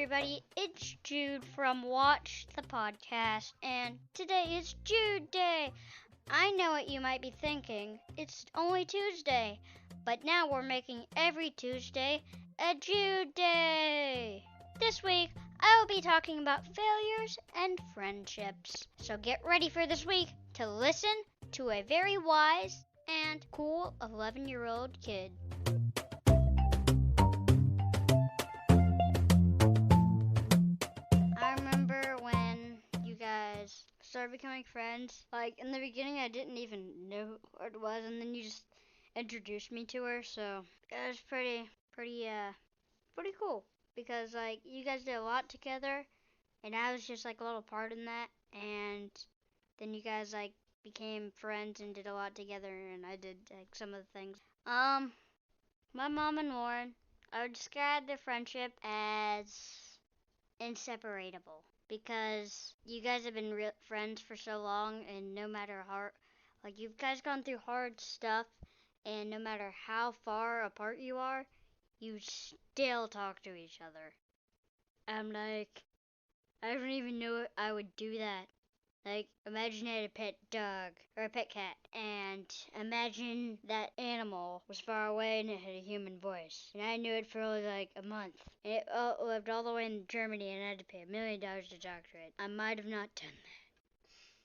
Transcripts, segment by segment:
everybody, it's Jude from Watch the Podcast, and today is Jude Day. I know what you might be thinking, it's only Tuesday, but now we're making every Tuesday a Jude Day. This week, I will be talking about failures and friendships. So get ready for this week to listen to a very wise and cool 11-year-old kid. I remember when you guys started becoming friends. Like, in the beginning, I didn't even know what it was, and then you just introduced me to her, so it was pretty cool. Because, like, you guys did a lot together, and I was just, like, a little part in that, and then you guys, like, became friends and did a lot together, and I did, like, some of the things. My mom and Lauren, I would describe their friendship as inseparable because you guys have been friends for so long, and no matter how, like, you guys gone through hard stuff, and no matter how far apart you are, you still talk to each other. I'm like, I don't even know I would do that. Like, imagine I had a pet dog or a pet cat, and imagine that animal was far away and it had a human voice, and I knew it for only like a month. And it lived all the way in Germany, and I had to pay $1 million to talk to it. I might have not done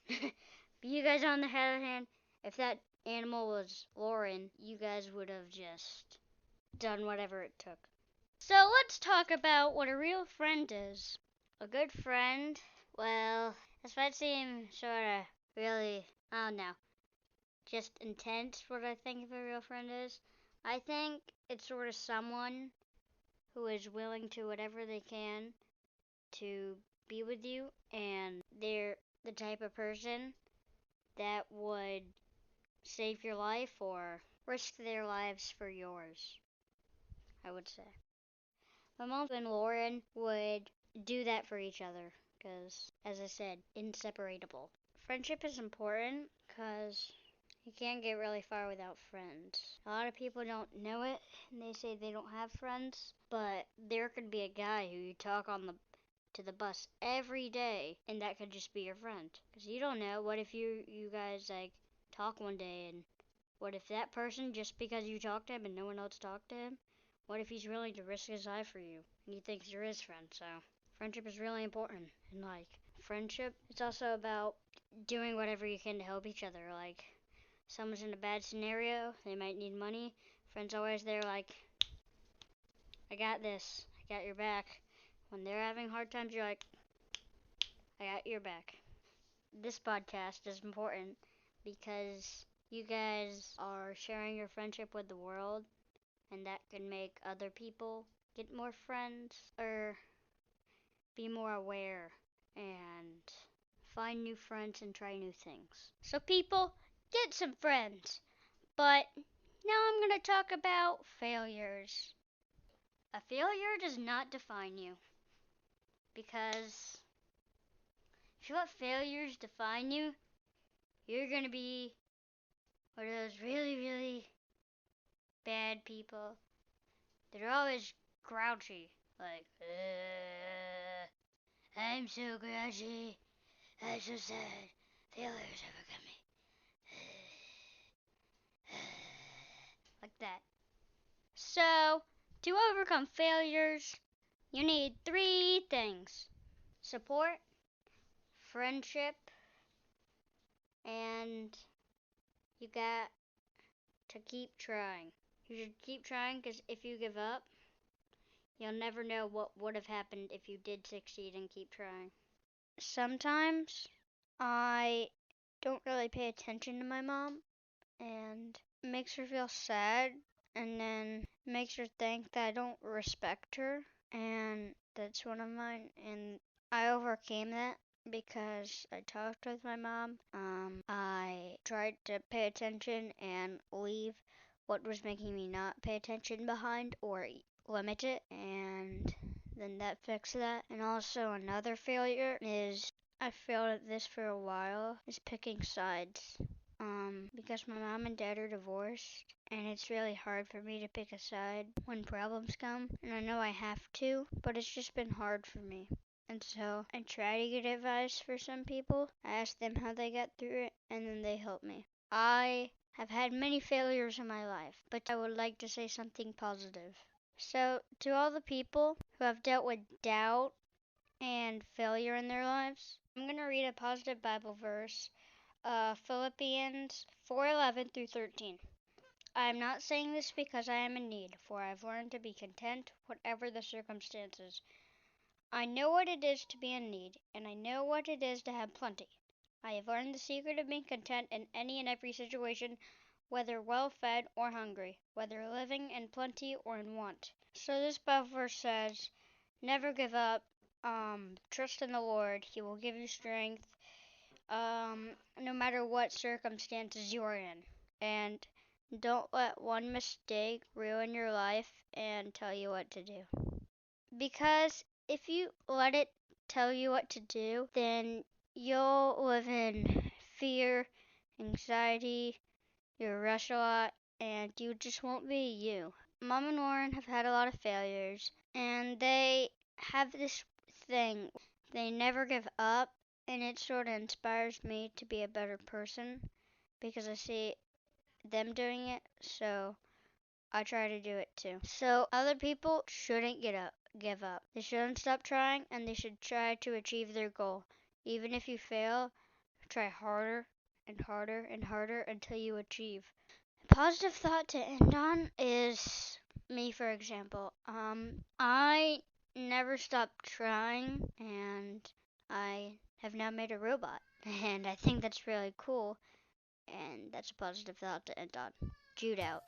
that. But you guys, on the other hand, if that animal was Lauren, you guys would have just done whatever it took. So let's talk about what a real friend is. A good friend, well, this might seem sort of really, I don't know, just intense what I think of a real friend is. I think it's sort of someone who is willing to whatever they can to be with you, and they're the type of person that would save your life or risk their lives for yours, I would say. My mom and Lauren would do that for each other because, as I said, inseparable. Friendship is important because you can't get really far without friends. A lot of people don't know it, and they say they don't have friends, but there could be a guy who you talk to the bus every day, and that could just be your friend. Because you don't know, what if you guys, like, talk one day, and what if that person, just because you talk to him and no one else talked to him, what if he's willing to risk his life for you, and he thinks you're his friend? So, friendship is really important. And, like, friendship, it's also about doing whatever you can to help each other. Like, someone's in a bad scenario, they might need money. Friends always there, like, I got this, I got your back. When they're having hard times, you're like, I got your back. This podcast is important because you guys are sharing your friendship with the world, and that can make other people get more friends or be more aware and find new friends and try new things. So people, get some friends. But now I'm going to talk about failures. A failure does not define you, because if you let failures define you, you're going to be one of those really bad people that are always grouchy. Like, I'm so grouchy. I'm so sad. Failures overcome me. Like that. So, to overcome failures, you need 3 things: support, friendship, and you got to keep trying. You should keep trying, because if you give up, you'll never know what would have happened if you did succeed and keep trying. Sometimes I don't really pay attention to my mom, and it makes her feel sad, and then makes her think that I don't respect her, and that's one of mine. And I overcame that because I talked with my mom. I tried to pay attention and leave what was making me not pay attention behind, or limit it, and then that fixed that. And also another failure is, I failed at this for a while, is picking sides. because my mom and dad are divorced, and it's really hard for me to pick a side when problems come. And I know I have to, but it's just been hard for me. And so I try to get advice for some people. I ask them how they got through it, and then they help me. I have had many failures in my life, but I would like to say something positive. So, to all the people who have dealt with doubt and failure in their lives, I'm going to read a positive Bible verse, Philippians 4:11 through 13. I am not saying this because I am in need, for I have learned to be content whatever the circumstances. I know what it is to be in need, and I know what it is to have plenty. I have learned the secret of being content in any and every situation, whether well fed or hungry, whether living in plenty or in want. So this Bible verse says, never give up. Trust in the Lord. He will give you strength, no matter what circumstances you are in. And don't let one mistake ruin your life and tell you what to do. Because if you let it tell you what to do, then you'll live in fear, anxiety, you'll rush a lot, and you just won't be you. Mom and Lauren have had a lot of failures, and they have this thing. They never give up, and it sort of inspires me to be a better person because I see them doing it, so I try to do it too. So other people shouldn't give up. They shouldn't stop trying, and they should try to achieve their goal. Even if you fail, try harder and harder and harder until you achieve. A positive thought to end on is me, for example. I never stopped trying, and I have now made a robot, and I think that's really cool, and that's a positive thought to end on. Jude out.